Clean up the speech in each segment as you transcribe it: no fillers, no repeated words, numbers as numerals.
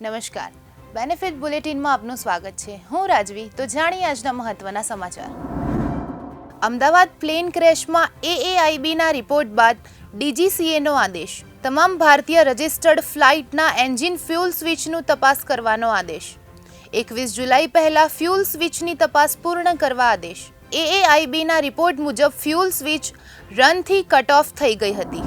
નમસ્કાર, બેનિફિટ બુલેટિનમાં આપનું સ્વાગત છે. હું રાજવી. તો જાણીએ આજના મહત્વના સમાચાર. અમદાવાદ પ્લેન ક્રેશમાં AAIBના રિપોર્ટ બાદ DGCAનો આદેશ. તમામ ભારતીય રજિસ્ટર્ડ ફ્લાઇટના એન્જિન ફ્યુલ સ્વિચનું તપાસ કરવાનો આદેશ. 21 જુલાઈ પહેલા ફ્યુલ સ્વિચની તપાસ પૂર્ણ કરવા આદેશ. AAIBના રિપોર્ટ મુજબ ફ્યુલ સ્વિચ રનથી કટ ઓફ થઈ ગઈ હતી.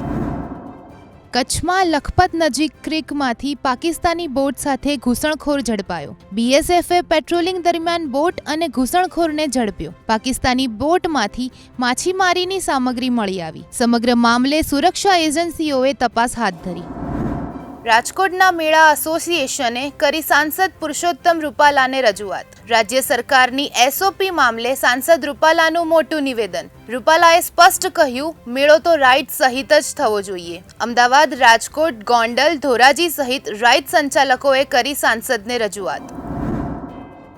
કચ્છમાં લખપત નજીક ક્રીકમાંથી પાકિસ્તાની બોટ સાથે ઘૂસણખોર ઝડપાયો. BSFએ પેટ્રોલિંગ દરમિયાન બોટ અને ઘૂસણખોરને ઝડપ્યો. પાકિસ્તાની બોટમાંથી માછીમારીની સામગ્રી મળી આવી. સમગ્ર મામલે સુરક્ષા એજન્સીઓએ તપાસ હાથ ધરી. રાજકોટના મેળા એસોસિએશને કરી સાંસદ પુરુષોત્તમ રૂપાલાને રજૂઆત. રાજ્ય સરકારની SOP મામલે સાંસદ રૂપાલાનું મોટું નિવેદન. રૂપાલાએ સ્પષ્ટ કહ્યું, મેળો તો રાઇડ સહિત જ થવો જોઈએ. અમદાવાદ, રાજકોટ, ગોંડલ, ધોરાજી સહિત રાઇડ સંચાલકોએ કરી સાંસદને રજૂઆત.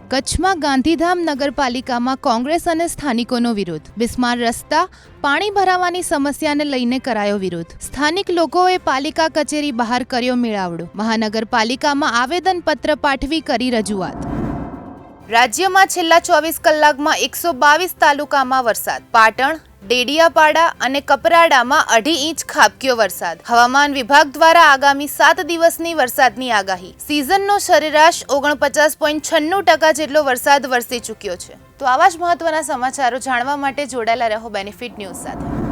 કચ્છમાં ગાંધીધામ નગરપાલિકામાં કોંગ્રેસ અને સ્થાનિકોનો વિરોધ. બિસ્માર રસ્તા, પાણી ભરાવાની સમસ્યાને લઈને કરાયો વિરોધ. સ્થાનિક લોકોએ પાલિકા કચેરી બહાર કર્યો મેળાવડો. મહાનગરપાલિકામાં આવેદનપત્ર પાઠવી કરી રજૂઆત. રાજ્યમાં છેલ્લા 24 કલાકમાં 122 તાલુકામાં વરસાદ. પાટણ, ડેડિયાપાડા અને કપરાડામાં 2.5 ઇંચ ખાબક્યો વરસાદ. હવામાન વિભાગ દ્વારા આગામી 7 દિવસની વરસાદની આગાહી. સિઝનનો સરેરાશ 49.96% જેટલો વરસાદ વરસી ચૂક્યો છે. તો આવા જ મહત્વના સમાચારો જાણવા માટે જોડાયેલા રહો બેનિફિટ ન્યૂઝ સાથે.